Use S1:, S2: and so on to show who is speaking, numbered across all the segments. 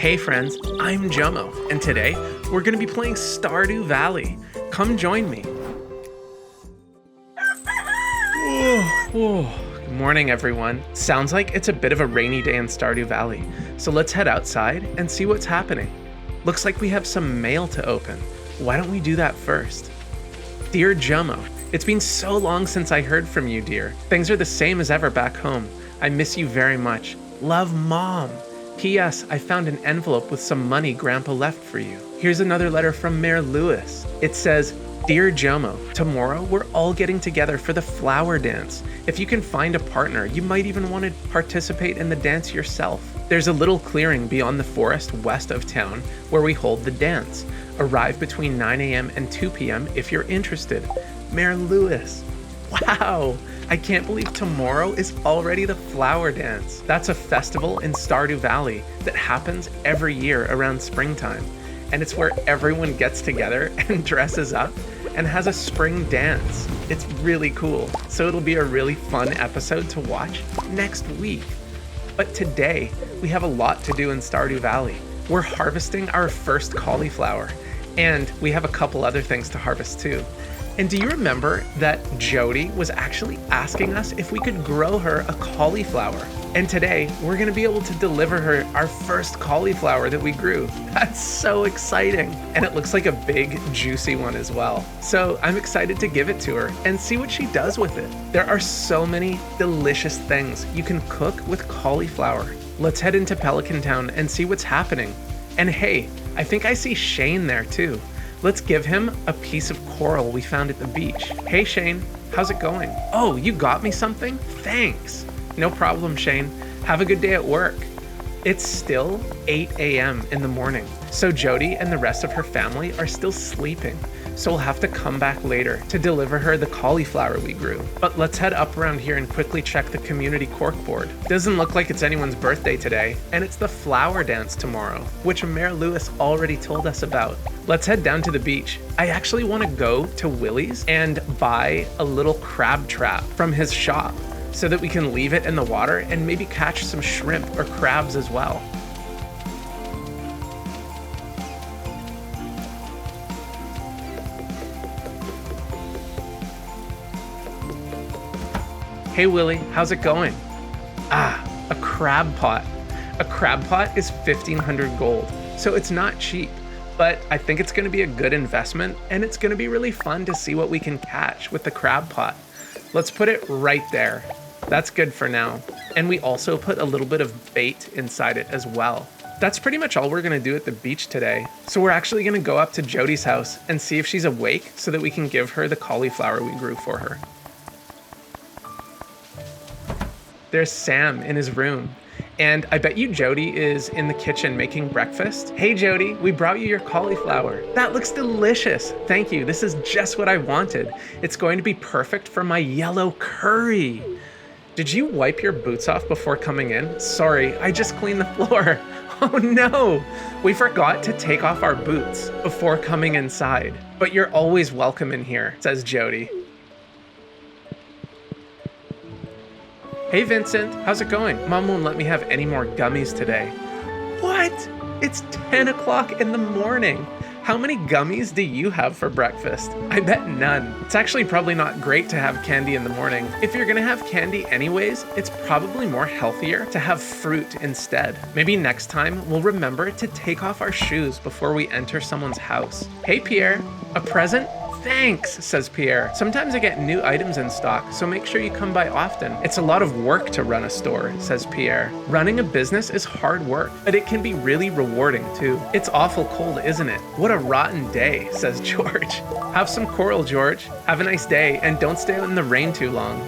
S1: Hey friends, I'm JoMo, and today we're going to be playing Stardew Valley. Come join me. Good morning, everyone. Sounds like it's a bit of a rainy day in Stardew Valley, so let's head outside and see what's happening. Looks like we have some mail to open. Why don't we do that first? Dear JoMo, it's been so long since I heard from you, dear. Things are the same as ever back home. I miss you very much. Love, Mom. P.S. I found an envelope with some money Grandpa left for you. Here's another letter from Mayor Lewis. It says, Dear JoMo, tomorrow we're all getting together for the flower dance. If you can find a partner, you might even want to participate in the dance yourself. There's a little clearing beyond the forest west of town where we hold the dance. Arrive between 9 a.m. and 2 p.m. if you're interested. Mayor Lewis. Wow! I can't believe tomorrow is already the flower dance. That's a festival in Stardew Valley that happens every year around springtime. And it's where everyone gets together and dresses up and has a spring dance. It's really cool. So it'll be a really fun episode to watch next week. But today, we have a lot to do in Stardew Valley. We're harvesting our first cauliflower, and we have a couple other things to harvest too. And do you remember that Jodi was actually asking us if we could grow her a cauliflower? And today, we're gonna be able to deliver her our first cauliflower that we grew. That's so exciting. And it looks like a big, juicy one as well. So I'm excited to give it to her and see what she does with it. There are so many delicious things you can cook with cauliflower. Let's head into Pelican Town and see what's happening. And hey, I think I see Shane there too. Let's give him a piece of coral we found at the beach. Hey Shane, how's it going? Oh, you got me something? Thanks. No problem, Shane. Have a good day at work. It's still 8 a.m. in the morning, so Jodi and the rest of her family are still sleeping. So we'll have to come back later to deliver her the cauliflower we grew. But let's head up around here and quickly check the community corkboard. Doesn't look like it's anyone's birthday today, and it's the flower dance tomorrow, which Mayor Lewis already told us about. Let's head down to the beach. I actually want to go to Willy's and buy a little crab trap from his shop so that we can leave it in the water and maybe catch some shrimp or crabs as well. Hey Willy, how's it going? A crab pot. A crab pot is 1,500 gold, so it's not cheap, but I think it's gonna be a good investment and it's gonna be really fun to see what we can catch with the crab pot. Let's put it right there. That's good for now. And we also put a little bit of bait inside it as well. That's pretty much all we're gonna do at the beach today. So we're actually gonna go up to Jodi's house and see if she's awake so that we can give her the cauliflower we grew for her. There's Sam in his room. And I bet you Jodi is in the kitchen making breakfast. Hey Jodi, we brought you your cauliflower. That looks delicious. Thank you. This is just what I wanted. It's going to be perfect for my yellow curry. Did you wipe your boots off before coming in? Sorry, I just cleaned the floor. Oh no, we forgot to take off our boots before coming inside. But you're always welcome in here, says Jodi. Hey Vincent, how's it going? Mom won't let me have any more gummies today. What? It's 10 o'clock in the morning. How many gummies do you have for breakfast? I bet none. It's actually probably not great to have candy in the morning. If you're gonna have candy anyways, it's probably more healthier to have fruit instead. Maybe next time we'll remember to take off our shoes before we enter someone's house. Hey Pierre, a present? Thanks, says Pierre. Sometimes I get new items in stock, so make sure you come by often. It's a lot of work to run a store, says Pierre. Running a business is hard work, but it can be really rewarding too. It's awful cold, isn't it? What a rotten day, says George. Have some coral, George. Have a nice day, and don't stay out in the rain too long.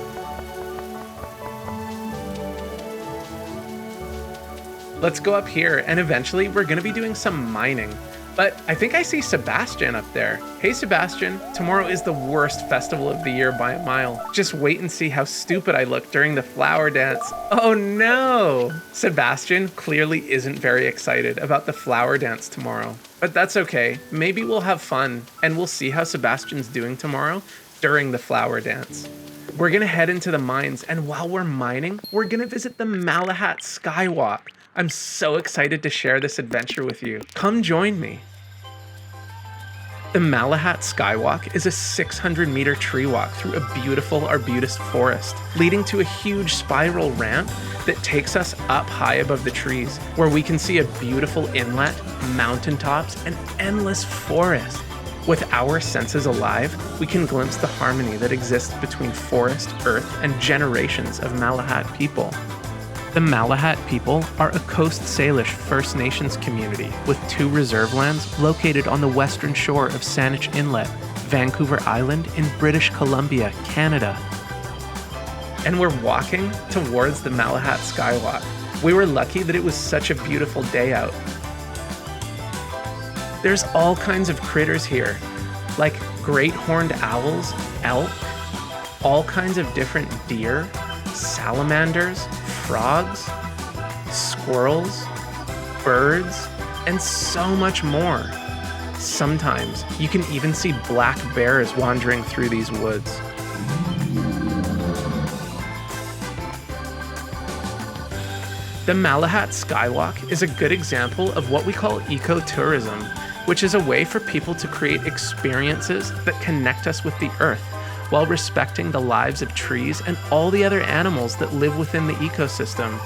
S1: Let's go up here, and eventually we're gonna be doing some mining. But I think I see Sebastian up there. Hey Sebastian, tomorrow is the worst festival of the year by a mile. Just wait and see how stupid I look during the flower dance. Oh no! Sebastian clearly isn't very excited about the flower dance tomorrow. But that's okay, maybe we'll have fun and we'll see how Sebastian's doing tomorrow during the flower dance. We're gonna head into the mines, and while we're mining, we're gonna visit the Malahat Skywalk. I'm so excited to share this adventure with you. Come join me. The Malahat Skywalk is a 600-meter tree walk through a beautiful arbutus forest, leading to a huge spiral ramp that takes us up high above the trees, where we can see a beautiful inlet, mountaintops, and endless forest. With our senses alive, we can glimpse the harmony that exists between forest, earth, and generations of Malahat people. The Malahat people are a Coast Salish First Nations community with 2 reserve lands located on the western shore of Saanich Inlet, Vancouver Island in British Columbia, Canada. And we're walking towards the Malahat Skywalk. We were lucky that it was such a beautiful day out. There's all kinds of critters here, like great horned owls, elk, all kinds of different deer, salamanders, frogs, squirrels, birds, and so much more. Sometimes you can even see black bears wandering through these woods. The Malahat Skywalk is a good example of what we call ecotourism, which is a way for people to create experiences that connect us with the earth, while respecting the lives of trees and all the other animals that live within the ecosystem.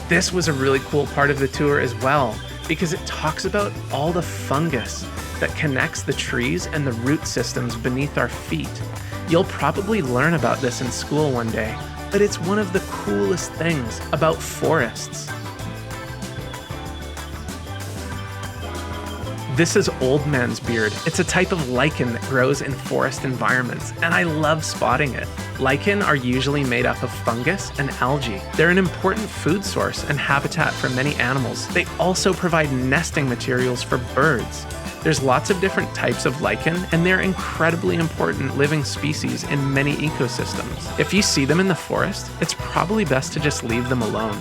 S1: This was a really cool part of the tour as well, because it talks about all the fungus that connects the trees and the root systems beneath our feet. You'll probably learn about this in school one day, but it's one of the coolest things about forests. This is old man's beard. It's a type of lichen that grows in forest environments, and I love spotting it. Lichen are usually made up of fungus and algae. They're an important food source and habitat for many animals. They also provide nesting materials for birds. There's lots of different types of lichen, and they're incredibly important living species in many ecosystems. If you see them in the forest, it's probably best to just leave them alone.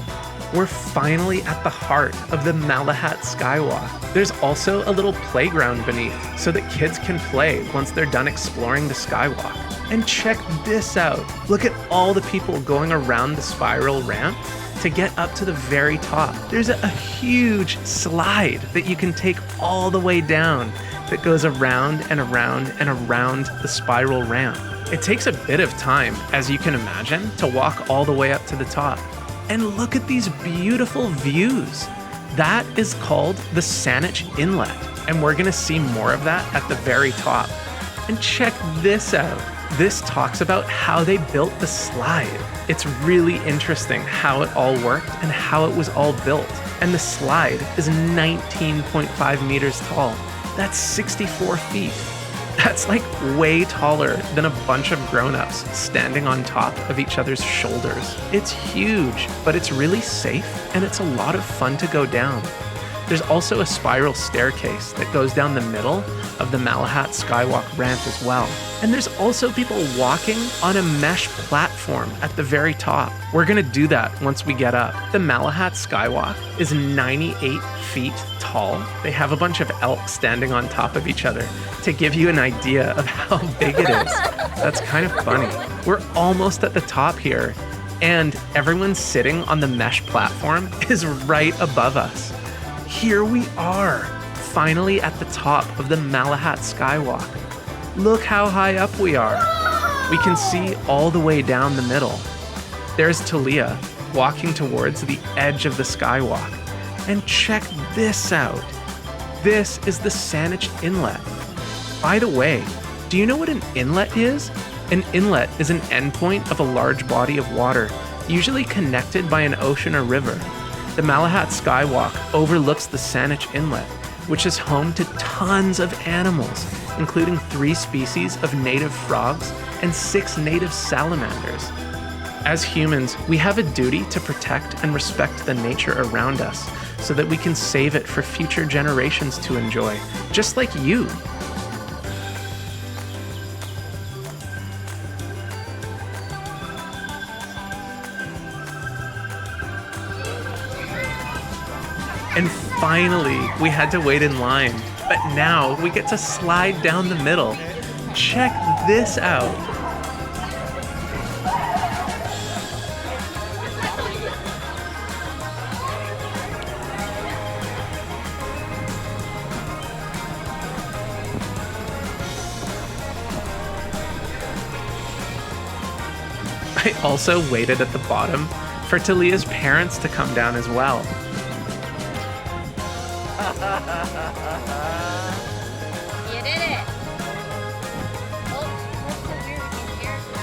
S1: We're finally at the heart of the Malahat Skywalk. There's also a little playground beneath so that kids can play once they're done exploring the skywalk. And check this out. Look at all the people going around the spiral ramp to get up to the very top. There's a huge slide that you can take all the way down that goes around and around and around the spiral ramp. It takes a bit of time, as you can imagine, to walk all the way up to the top. And look at these beautiful views. That is called the Saanich Inlet, and we're gonna see more of that at the very top. And check this out. This talks about how they built the slide. It's really interesting how it all worked and how it was all built. And the slide is 19.5 meters tall. That's 64 feet. That's like way taller than a bunch of grown-ups standing on top of each other's shoulders. It's huge, but it's really safe, and it's a lot of fun to go down. There's also a spiral staircase that goes down the middle of the Malahat Skywalk ramp as well. And there's also people walking on a mesh platform at the very top. We're gonna do that once we get up. The Malahat Skywalk is 98 feet tall. They have a bunch of elk standing on top of each other to give you an idea of how big it is. That's kind of funny. We're almost at the top here, and everyone sitting on the mesh platform is right above us. Here we are, finally at the top of the Malahat Skywalk. Look how high up we are. We can see all the way down the middle. There's Talia walking towards the edge of the skywalk. And check this out. This is the Saanich Inlet. By the way, do you know what an inlet is? An inlet is an endpoint of a large body of water, usually connected by an ocean or river. The Malahat Skywalk overlooks the Saanich Inlet, which is home to tons of animals, including 3 species of native frogs and 6 native salamanders. As humans, we have a duty to protect and respect the nature around us so that we can save it for future generations to enjoy, just like you. And finally, we had to wait in line, but now we get to slide down the middle. Check this out. I also waited at the bottom for Talia's parents to come down as well.
S2: You did it! Oh, that's so weird with these characters.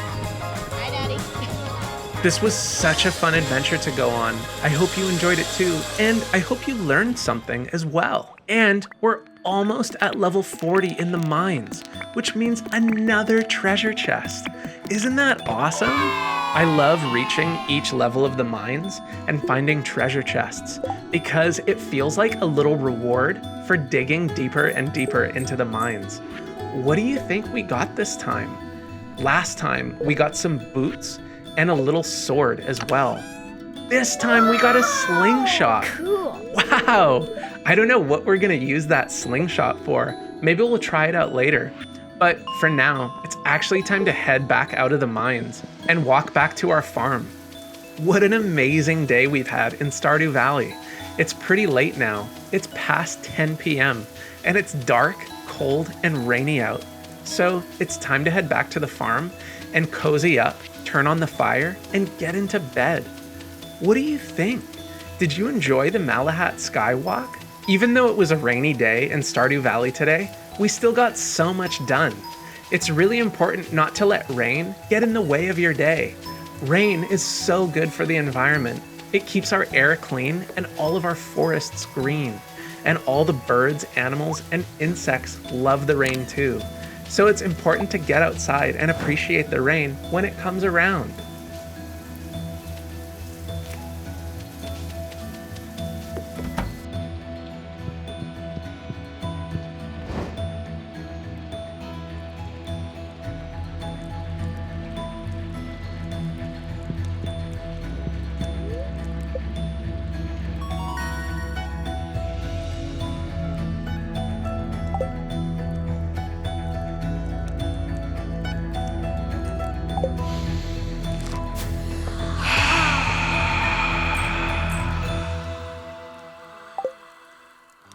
S2: Hi, Daddy.
S1: This was such a fun adventure to go on. I hope you enjoyed it too, and I hope you learned something as well. And we're almost at level 40 in the mines, which means another treasure chest. Isn't that awesome? I love reaching each level of the mines and finding treasure chests because it feels like a little reward for digging deeper and deeper into the mines. What do you think we got this time? Last time we got some boots and a little sword as well. This time we got a slingshot.
S2: Cool.
S1: Wow! I don't know what we're gonna use that slingshot for. Maybe we'll try it out later. But for now, it's actually time to head back out of the mines and walk back to our farm. What an amazing day we've had in Stardew Valley. It's pretty late now. It's past 10 p.m. and it's dark, cold, and rainy out. So it's time to head back to the farm and cozy up, turn on the fire, and get into bed. What do you think? Did you enjoy the Malahat Skywalk? Even though it was a rainy day in Stardew Valley today, we still got so much done. It's really important not to let rain get in the way of your day. Rain is so good for the environment. It keeps our air clean and all of our forests green. And all the birds, animals, and insects love the rain too. So it's important to get outside and appreciate the rain when it comes around.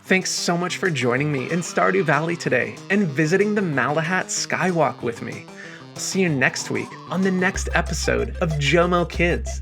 S1: Thanks so much for joining me in Stardew Valley today and visiting the Malahat Skywalk with me. I'll see you next week on the next episode of JoMo Kids.